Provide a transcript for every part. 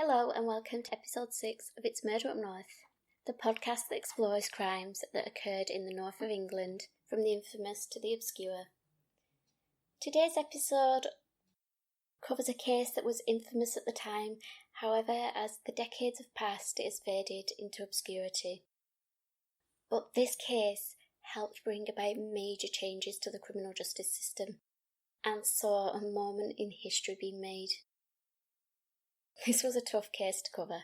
Hello and welcome to episode 6 of It's Murder Up North, the podcast that explores crimes that occurred in the north of England, from the infamous to the obscure. Today's episode covers a case that was infamous at the time, however, as the decades have passed, it has faded into obscurity. But this case helped bring about major changes to the criminal justice system, and saw a moment in history being made. This was a tough case to cover.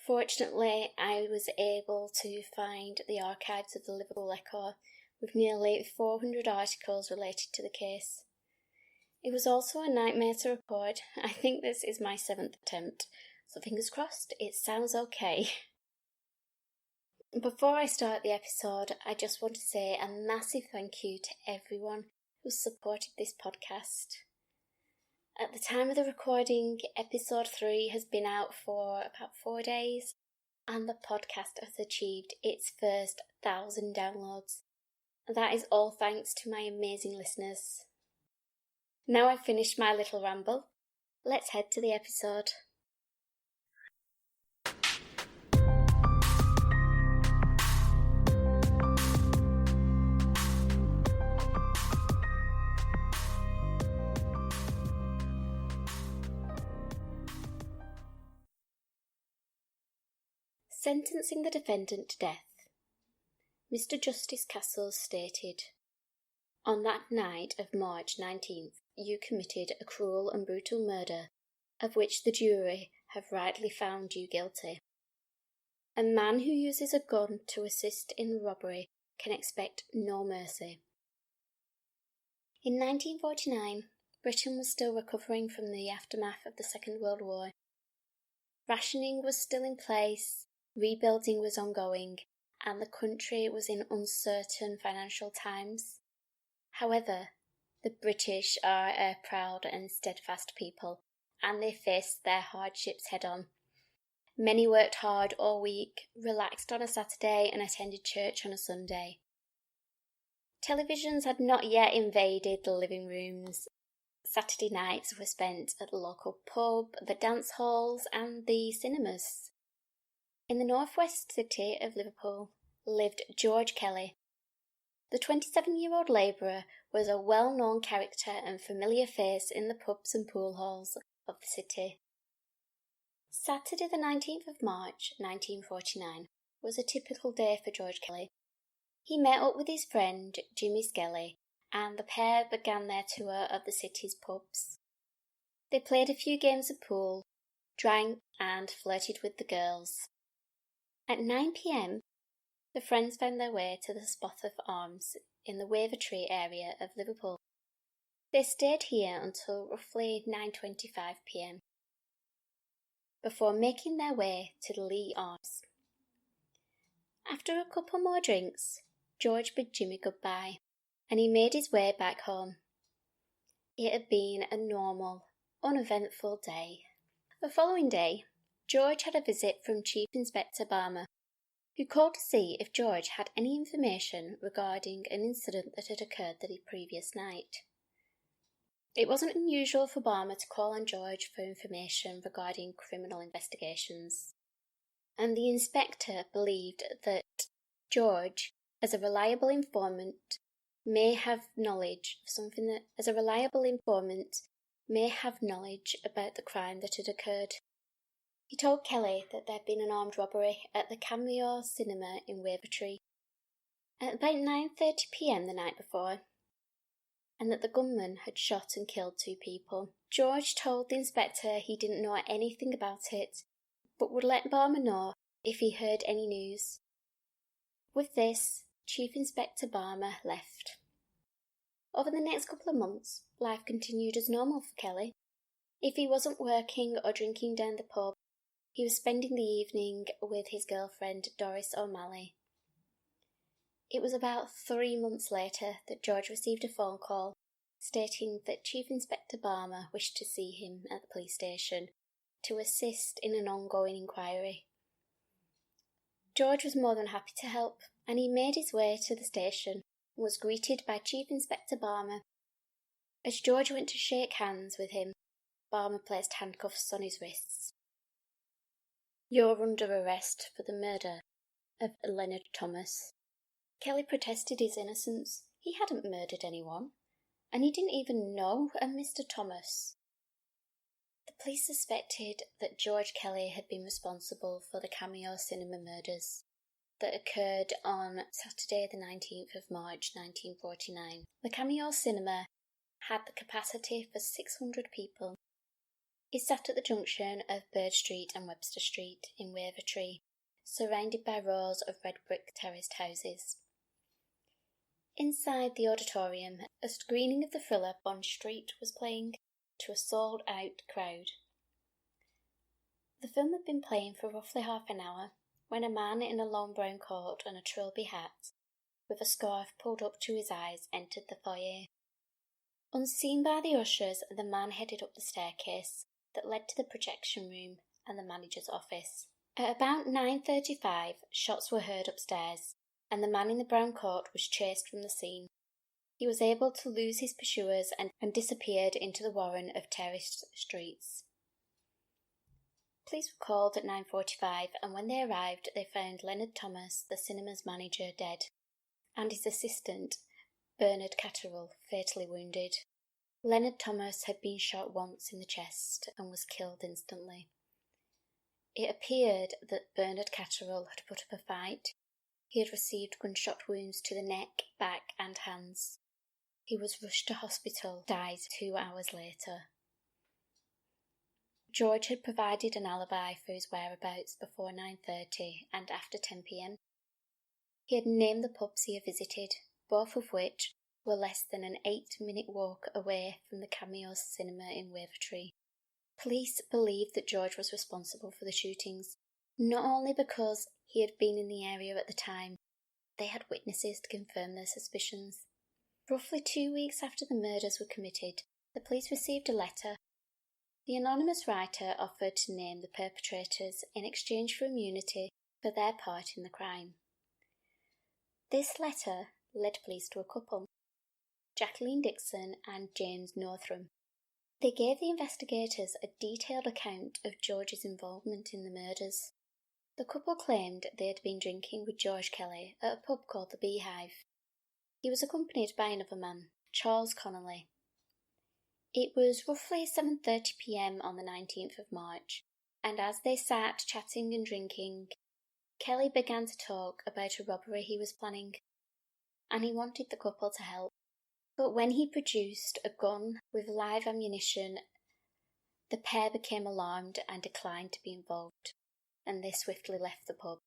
Fortunately, I was able to find the archives of the Liverpool Echo with nearly 400 articles related to the case. It was also a nightmare to record. I think this is my 7th attempt, so fingers crossed it sounds okay. Before I start the episode, I just want to say a massive thank you to everyone who supported this podcast. At the time of the recording, episode 3 has been out for about 4 days, and the podcast has achieved its first 1,000 downloads. That is all thanks to my amazing listeners. Now I've finished my little ramble, let's head to the episode. Sentencing the defendant to death. Mr. Justice Castles stated, "On that night of March 19th, you committed a cruel and brutal murder, of which the jury have rightly found you guilty. A man who uses a gun to assist in robbery can expect no mercy." In 1949, Britain was still recovering from the aftermath of the Second World War. Rationing was still in place, rebuilding was ongoing, and the country was in uncertain financial times. However, the British are a proud and steadfast people, and they faced their hardships head-on. Many worked hard all week, relaxed on a Saturday, and attended church on a Sunday. Televisions had not yet invaded the living rooms. Saturday nights were spent at the local pub, the dance halls, and the cinemas. In the northwest city of Liverpool lived George Kelly. The 27-year-old labourer was a well-known character and familiar face in the pubs and pool halls of the city. Saturday the 19th of March 1949 was a typical day for George Kelly. He met up with his friend Jimmy Skelly, and the pair began their tour of the city's pubs. They played a few games of pool, drank and flirted with the girls. At 9 p.m, the friends found their way to the Spot of Arms in the Wavertree area of Liverpool. They stayed here until roughly 9:25 p.m, before making their way to the Lee Arms. After a couple more drinks, George bid Jimmy goodbye, and he made his way back home. It had been a normal, uneventful day. The following day, George had a visit from Chief Inspector Barmer, who called to see if George had any information regarding an incident that had occurred the previous night. It wasn't unusual for Barmer to call on George for information regarding criminal investigations, and the inspector believed that George, as a reliable informant, may have knowledge about the crime that had occurred. He told Kelly that there had been an armed robbery at the Cameo Cinema in Wavertree at about 9:30 p.m. the night before, and that the gunman had shot and killed 2 people. George told the inspector he didn't know anything about it, but would let Barmer know if he heard any news. With this, Chief Inspector Barmer left. Over the next couple of months, life continued as normal for Kelly. If he wasn't working or drinking down the pub, he was spending the evening with his girlfriend Doris O'Malley. It was about 3 months later that George received a phone call stating that Chief Inspector Barmer wished to see him at the police station to assist in an ongoing inquiry. George was more than happy to help, and he made his way to the station and was greeted by Chief Inspector Barmer. As George went to shake hands with him, Balmer placed handcuffs on his wrists. "You're under arrest for the murder of Leonard Thomas." Kelly protested his innocence. He hadn't murdered anyone, and he didn't even know a Mr. Thomas. The police suspected that George Kelly had been responsible for the Cameo Cinema Murders that occurred on Saturday the 19th of March 1949. The Cameo Cinema had the capacity for 600 people. It sat at the junction of Bird Street and Webster Street in Wavertree, surrounded by rows of red brick terraced houses. Inside the auditorium, a screening of the thriller Bond Street was playing to a sold-out crowd. The film had been playing for roughly half an hour when a man in a long brown coat and a trilby hat, with a scarf pulled up to his eyes, entered the foyer. Unseen by the ushers, the man headed up the staircase that led to the projection room and the manager's office. At about 9:35, shots were heard upstairs, and the man in the brown coat was chased from the scene. He was able to lose his pursuers and disappeared into the warren of terraced streets. Police were called at 9:45, and when they arrived, they found Leonard Thomas, the cinema's manager, dead, and his assistant, Bernard Catterall, fatally wounded. Leonard Thomas had been shot once in the chest and was killed instantly. It appeared that Bernard Catterall had put up a fight. He had received gunshot wounds to the neck, back and hands. He was rushed to hospital, died 2 hours later. George had provided an alibi for his whereabouts before 9:30 and after 10 p.m. He had named the pubs he had visited, both of which were less than an 8-minute walk away from the Cameo Cinema in Wavertree. Police believed that George was responsible for the shootings, not only because he had been in the area at the time, they had witnesses to confirm their suspicions. Roughly 2 weeks after the murders were committed, the police received a letter. The anonymous writer offered to name the perpetrators in exchange for immunity for their part in the crime. This letter led police to a couple, Jacqueline Dixon and James Northam. They gave the investigators a detailed account of George's involvement in the murders. The couple claimed they had been drinking with George Kelly at a pub called the Beehive. He was accompanied by another man, Charles Connolly. It was roughly 7:30 p.m. on the 19th of March, and as they sat chatting and drinking, Kelly began to talk about a robbery he was planning, and he wanted the couple to help. But when he produced a gun with live ammunition, the pair became alarmed and declined to be involved, and they swiftly left the pub.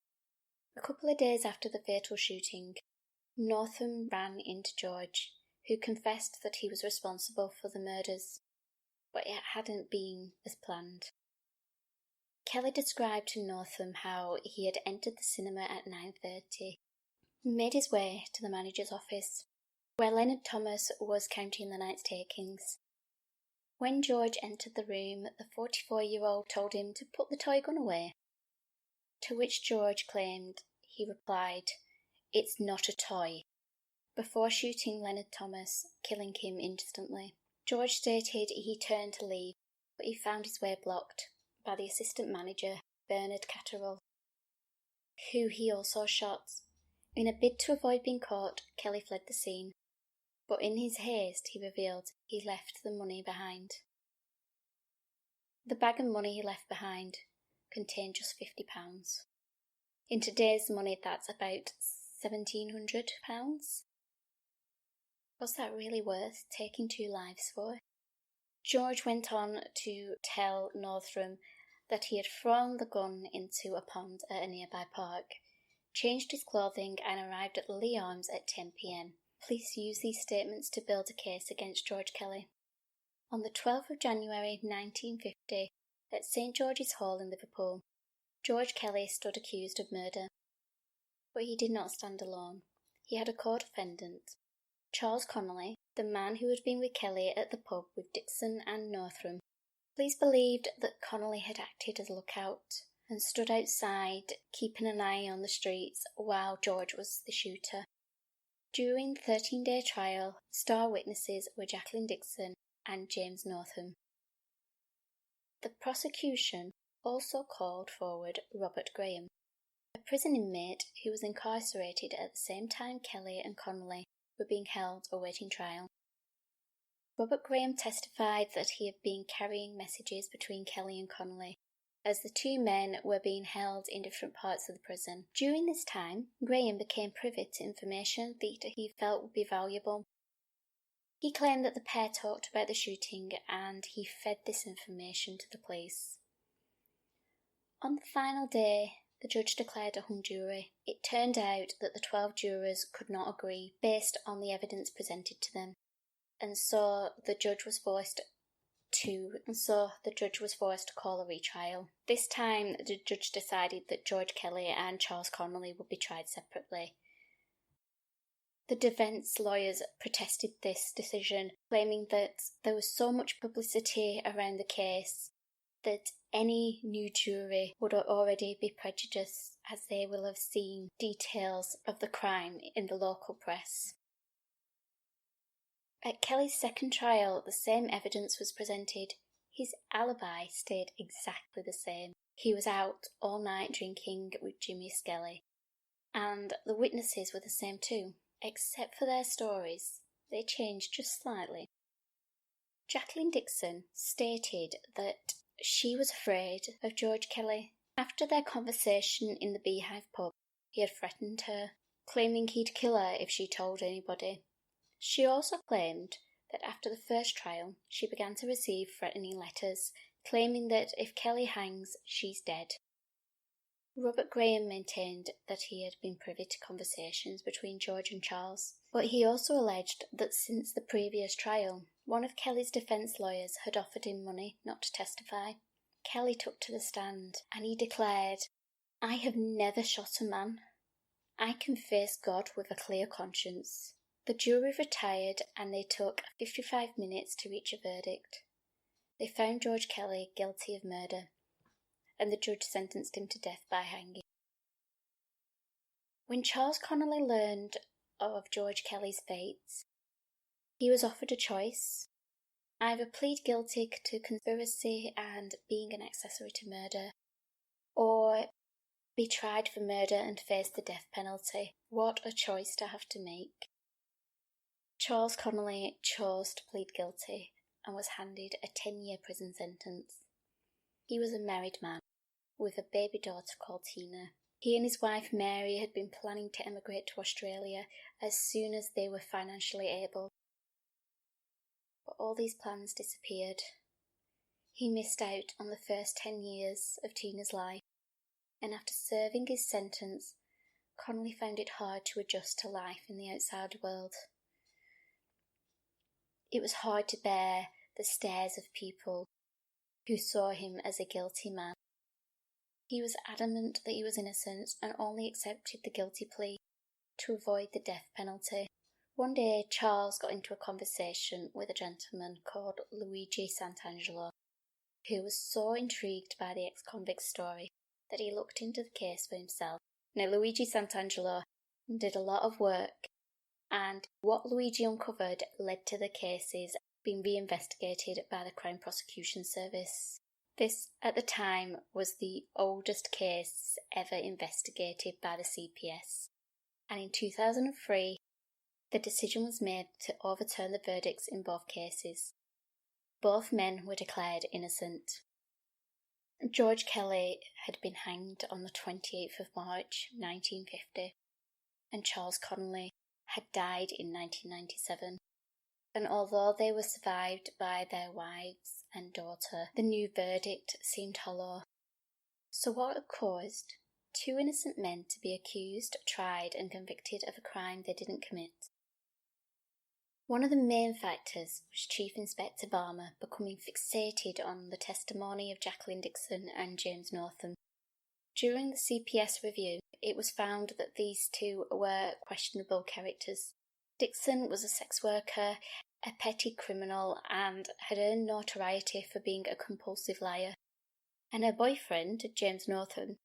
A couple of days after the fatal shooting, Northam ran into George, who confessed that he was responsible for the murders, but it hadn't been as planned. Kelly described to Northam how he had entered the cinema at 9:30, made his way to the manager's office, where Leonard Thomas was counting the night's takings. When George entered the room, the 44-year-old told him to put the toy gun away, to which George claimed he replied, "It's not a toy," before shooting Leonard Thomas, killing him instantly. George stated he turned to leave, but he found his way blocked by the assistant manager, Bernard Catterall, who he also shot. In a bid to avoid being caught, Kelly fled the scene, but in his haste he revealed he left the money behind. The bag of money he left behind contained just £50. In today's money, that's about £1,700. Was that really worth taking 2 lives for? George went on to tell Northam that he had thrown the gun into a pond at a nearby park, changed his clothing and arrived at Lee Arms at 10 p.m. Police used these statements to build a case against George Kelly. On the 12th of January 1950, at St George's Hall in Liverpool, George Kelly stood accused of murder. But he did not stand alone. He had a co-defendant, Charles Connolly, the man who had been with Kelly at the pub with Dixon and Northam. Police believed that Connolly had acted as a lookout and stood outside, keeping an eye on the streets while George was the shooter. During the 13-day trial, star witnesses were Jacqueline Dixon and James Northam. The prosecution also called forward Robert Graham, a prison inmate who was incarcerated at the same time Kelly and Connolly were being held awaiting trial. Robert Graham testified that he had been carrying messages between Kelly and Connolly, as the two men were being held in different parts of the prison. During this time, Graham became privy to information that he felt would be valuable. He claimed that the pair talked about the shooting and he fed this information to the police. On the final day, the judge declared a hung jury. It turned out that the 12 jurors could not agree based on the evidence presented to them, and so the judge was forced to call a retrial. This time, the judge decided that George Kelly and Charles Connolly would be tried separately. The defence lawyers protested this decision, claiming that there was so much publicity around the case that any new jury would already be prejudiced, as they will have seen details of the crime in the local press. At Kelly's second trial, the same evidence was presented. His alibi stayed exactly the same. He was out all night drinking with Jimmy Skelly, and the witnesses were the same too, except for their stories. They changed just slightly. Jacqueline Dixon stated that she was afraid of George Kelly. After their conversation in the Beehive pub, he had threatened her, claiming he'd kill her if she told anybody. She also claimed that after the first trial, she began to receive threatening letters, claiming that if Kelly hangs, she's dead. Robert Graham maintained that he had been privy to conversations between George and Charles, but he also alleged that since the previous trial, one of Kelly's defence lawyers had offered him money not to testify. Kelly took to the stand and he declared, "I have never shot a man. I can face God with a clear conscience." The jury retired and they took 55 minutes to reach a verdict. They found George Kelly guilty of murder, and the judge sentenced him to death by hanging. When Charles Connolly learned of George Kelly's fate, he was offered a choice: either plead guilty to conspiracy and being an accessory to murder, or be tried for murder and face the death penalty. What a choice to have to make. Charles Connolly chose to plead guilty and was handed a 10-year prison sentence. He was a married man with a baby daughter called Tina. He and his wife Mary had been planning to emigrate to Australia as soon as they were financially able. But all these plans disappeared. He missed out on the first 10 years of Tina's life, and after serving his sentence, Connolly found it hard to adjust to life in the outside world. It was hard to bear the stares of people who saw him as a guilty man. He was adamant that he was innocent and only accepted the guilty plea to avoid the death penalty. One day, Charles got into a conversation with a gentleman called Luigi Santangelo, who was so intrigued by the ex-convict's story that he looked into the case for himself. Now, Luigi Santangelo did a lot of work, and what Luigi uncovered led to the cases being reinvestigated by the Crime Prosecution Service. This, at the time, was the oldest case ever investigated by the CPS, and in 2003, the decision was made to overturn the verdicts in both cases. Both men were declared innocent. George Kelly had been hanged on the 28th of March 1950, and Charles Connolly had died in 1997. And although they were survived by their wives and daughter, the new verdict seemed hollow. So what had caused two innocent men to be accused, tried and convicted of a crime they didn't commit? One of the main factors was Chief Inspector Barmer becoming fixated on the testimony of Jacqueline Dixon and James Northam. During the CPS review, it was found that these two were questionable characters. Dixon was a sex worker, a petty criminal, and had earned notoriety for being a compulsive liar. And her boyfriend, James Northam,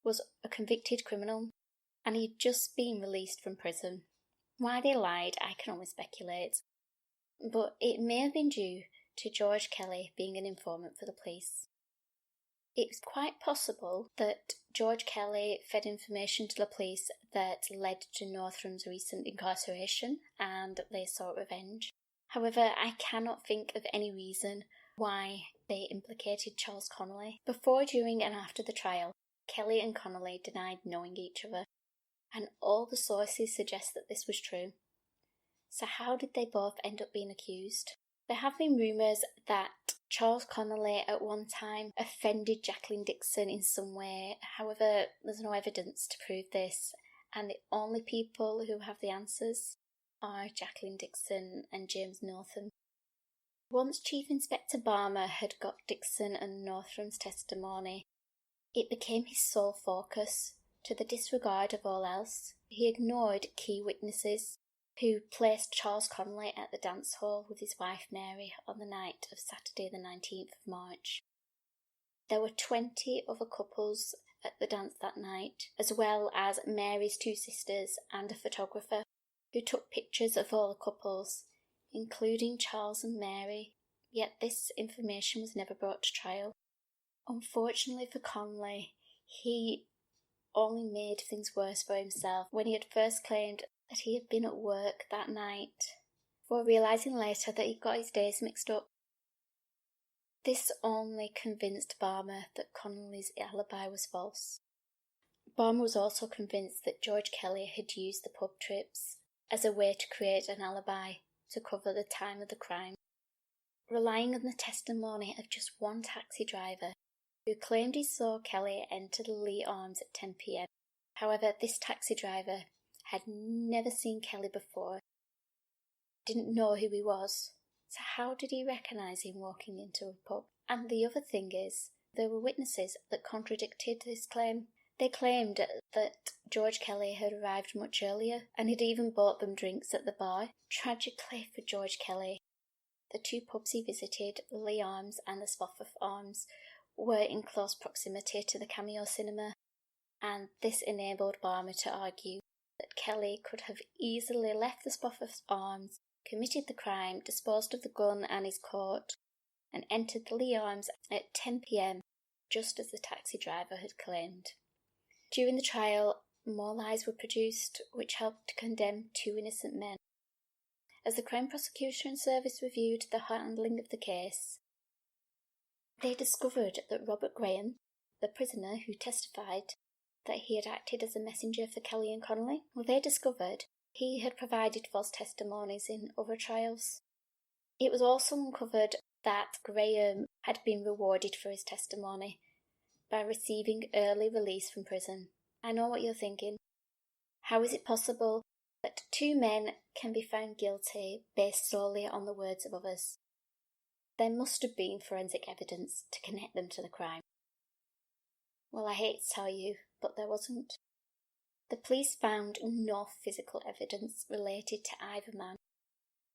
was a convicted criminal, and he'd just been released from prison. Why they lied, I can only speculate, but it may have been due to George Kelly being an informant for the police. It was quite possible that George Kelly fed information to the police that led to Northam's recent incarceration and they sought revenge. However, I cannot think of any reason why they implicated Charles Connolly. Before, during and after the trial, Kelly and Connolly denied knowing each other, and all the sources suggest that this was true. So how did they both end up being accused? There have been rumours that Charles Connolly at one time offended Jacqueline Dixon in some way. However, there's no evidence to prove this, and the only people who have the answers are Jacqueline Dixon and James Northam. Once Chief Inspector Barmer had got Dixon and Northam's testimony, it became his sole focus, to the disregard of all else. He ignored key witnesses who placed Charles Connolly at the dance hall with his wife Mary on the night of Saturday the 19th of March. There were 20 other couples at the dance that night, as well as Mary's two sisters and a photographer who took pictures of all the couples, including Charles and Mary, yet this information was never brought to trial. Unfortunately for Connolly, he only made things worse for himself when he had first claimed that he had been at work that night, before realising later that he got his days mixed up. This only convinced Barmer that Connolly's alibi was false. Barmer was also convinced that George Kelly had used the pub trips as a way to create an alibi to cover the time of the crime, relying on the testimony of just one taxi driver who claimed he saw Kelly enter the Lee Arms at 10 p.m. However, this taxi driver had never seen Kelly before, didn't know who he was, so how did he recognise him walking into a pub? And the other thing is, there were witnesses that contradicted this claim. They claimed that George Kelly had arrived much earlier and had even bought them drinks at the bar. Tragically for George Kelly, the two pubs he visited, the Lee Arms and the Spofford Arms, were in close proximity to the Cameo Cinema, and this enabled Barmer to argue that Kelly could have easily left the Spofford Arms, committed the crime, disposed of the gun and his coat, and entered the Lee Arms at 10 p.m, just as the taxi driver had claimed. During the trial, more lies were produced, which helped to condemn two innocent men. As the Crime Prosecution Service reviewed the handling of the case, they discovered that Robert Graham, the prisoner who testified that he had acted as a messenger for Kelly and Connolly, they discovered he had provided false testimonies in other trials. It was also uncovered that Graham had been rewarded for his testimony by receiving early release from prison. I know what you're thinking. How is it possible that two men can be found guilty based solely on the words of others? There must have been forensic evidence to connect them to the crime. Well, I hate to tell you, but there wasn't. The police found no physical evidence related to either man.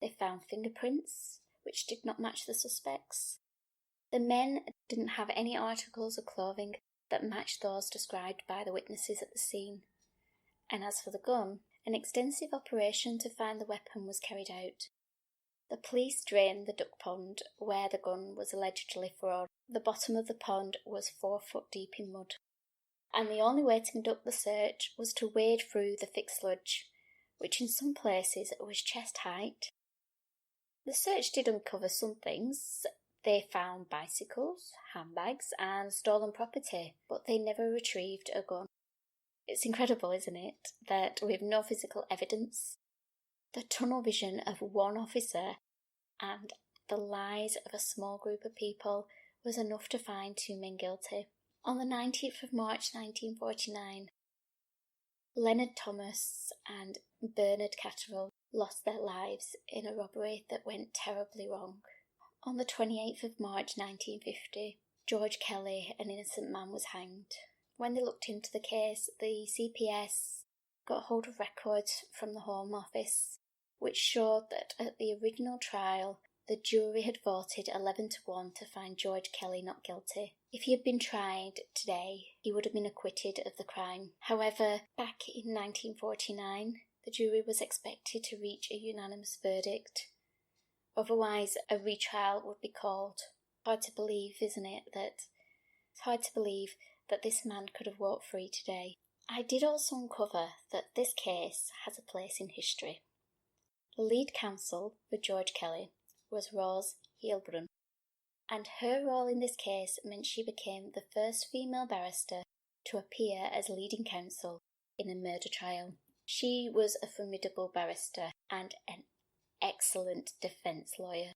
They found fingerprints, which did not match the suspects. The men didn't have any articles of clothing that matched those described by the witnesses at the scene. And as for the gun, an extensive operation to find the weapon was carried out. The police drained the duck pond where the gun was allegedly thrown. The bottom of the pond was 4 foot deep in mud, and the only way to conduct the search was to wade through the thick sludge, which in some places was chest height. The search did uncover some things. They found bicycles, handbags and stolen property, but they never retrieved a gun. It's incredible, isn't it, that with no physical evidence, the tunnel vision of one officer and the lies of a small group of people was enough to find two men guilty. On the 19th of March 1949, Leonard Thomas and Bernard Catterall lost their lives in a robbery that went terribly wrong. On the 28th of March 1950, George Kelly, an innocent man, was hanged. When they looked into the case, the CPS got hold of records from the Home Office, which showed that at the original trial, the jury had voted 11-1 to find George Kelly not guilty. If he had been tried today, he would have been acquitted of the crime. However, back in 1949, the jury was expected to reach a unanimous verdict Otherwise, a retrial would be called. Hard to believe, isn't it, it's hard to believe that this man could have walked free today. I did also uncover that this case has a place in history. The lead counsel for George Kelly was Rose Heilbrunn, and her role in this case meant she became the first female barrister to appear as leading counsel in a murder trial. She was a formidable barrister and an excellent defence lawyer.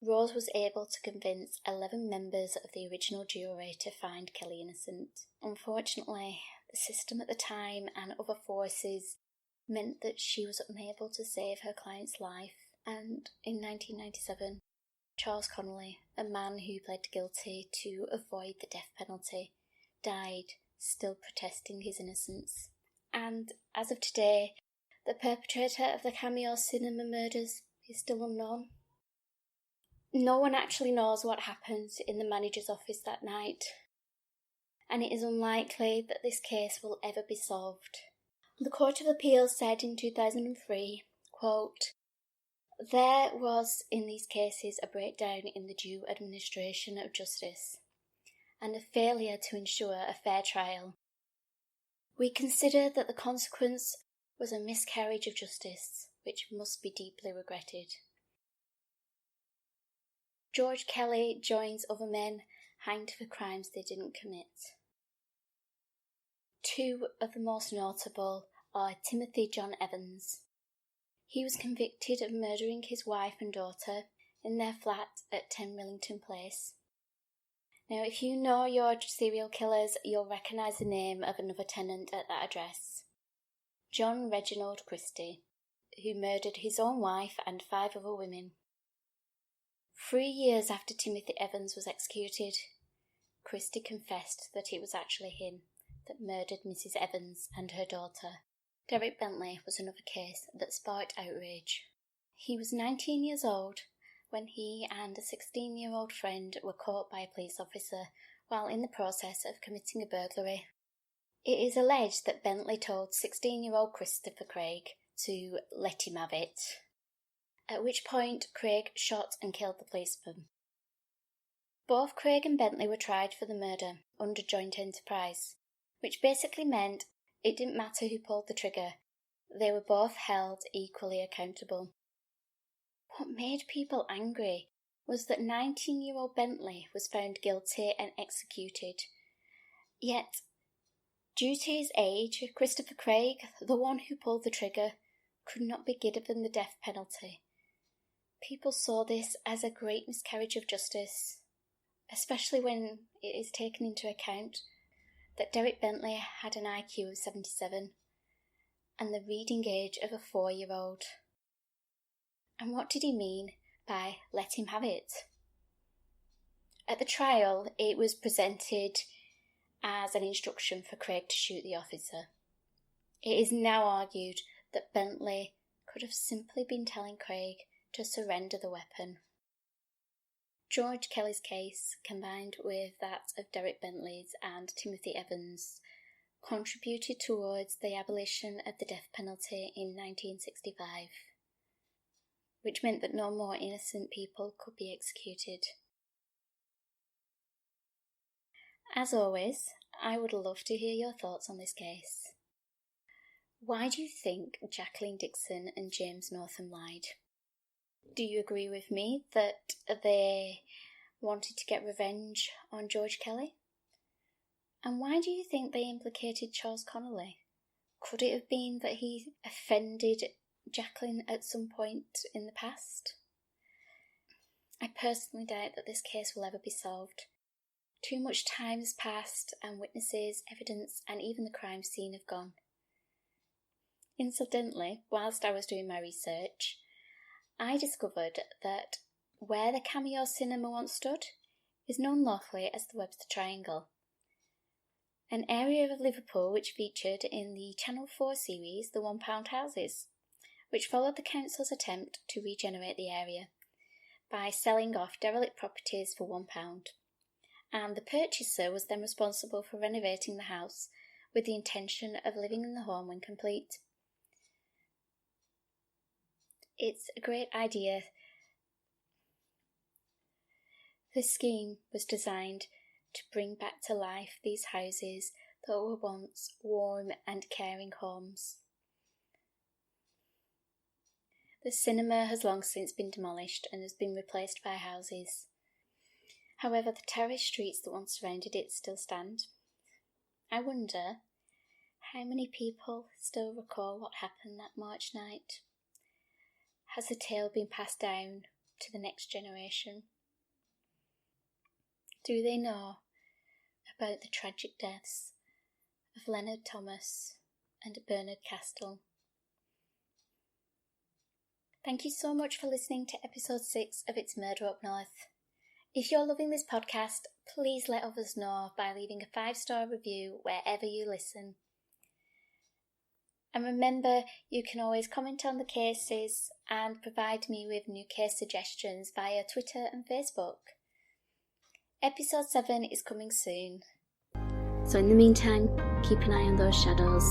Rose was able to convince 11 members of the original jury to find Kelly innocent. Unfortunately, the system at the time and other forces meant that she was unable to save her client's life, and in 1997, Charles Connolly, a man who pled guilty to avoid the death penalty, died, still protesting his innocence. And as of today, the perpetrator of the Cameo Cinema Murders is still unknown. No one actually knows what happened in the manager's office that night, and it is unlikely that this case will ever be solved. The Court of Appeal said in 2003, quote, "There was in these cases a breakdown in the due administration of justice and a failure to ensure a fair trial. We consider that the consequence was a miscarriage of justice, which must be deeply regretted." George Kelly joins other men hanged for crimes they didn't commit. Two of the most notable are Timothy John Evans. He was convicted of murdering his wife and daughter in their flat at 10 Millington Place. Now, if you know your serial killers, you'll recognise the name of another tenant at that address. John Reginald Christie, who murdered his own wife and 5 other women. 3 years after Timothy Evans was executed, Christie confessed that it was actually him that murdered Mrs. Evans and her daughter. Derek Bentley was another case that sparked outrage. He was 19 years old when he and a 16-year-old friend were caught by a police officer while in the process of committing a burglary. It is alleged that Bentley told 16-year-old Christopher Craig to let him have it, at which point Craig shot and killed the policeman. Both Craig and Bentley were tried for the murder under joint enterprise, which basically meant it didn't matter who pulled the trigger, they were both held equally accountable. What made people angry was that 19-year-old Bentley was found guilty and executed. Yet, due to his age, Christopher Craig, the one who pulled the trigger, could not be given the death penalty. People saw this as a great miscarriage of justice, especially when it is taken into account that Derek Bentley had an IQ of 77 and the reading age of a 4-year-old. And what did he mean by let him have it? At the trial, it was presented as an instruction for Craig to shoot the officer. It is now argued that Bentley could have simply been telling Craig to surrender the weapon. George Kelly's case, combined with that of Derek Bentley's and Timothy Evans', contributed towards the abolition of the death penalty in 1965, which meant that no more innocent people could be executed. As always, I would love to hear your thoughts on this case. Why do you think Jacqueline Dixon and James Northam lied? Do you agree with me that they wanted to get revenge on George Kelly? And why do you think they implicated Charles Connolly? Could it have been that he offended Jacqueline at some point in the past? I personally doubt that this case will ever be solved. Too much time has passed and witnesses, evidence and even the crime scene have gone. Incidentally, whilst I was doing my research, I discovered that where the Cameo Cinema once stood is known locally as the Webster Triangle, an area of Liverpool which featured in the Channel 4 series The £1 Houses, which followed the council's attempt to regenerate the area by selling off derelict properties for £1, and the purchaser was then responsible for renovating the house with the intention of living in the home when complete. It's a great idea The scheme was designed to bring back to life these houses that were once warm and caring homes. The cinema has long since been demolished and has been replaced by houses. However, the terraced streets that once surrounded it still stand. I wonder how many people still recall what happened that March night. Has the tale been passed down to the next generation? Do they know about the tragic deaths of Leonard Thomas and Bernard Castell? Thank you so much for listening to episode 6 of It's Murder Up North. If you're loving this podcast, please let others know by leaving a 5-star review wherever you listen. And remember, you can always comment on the cases and provide me with new case suggestions via Twitter and Facebook. Episode 7 is coming soon. So in the meantime, keep an eye on those shadows.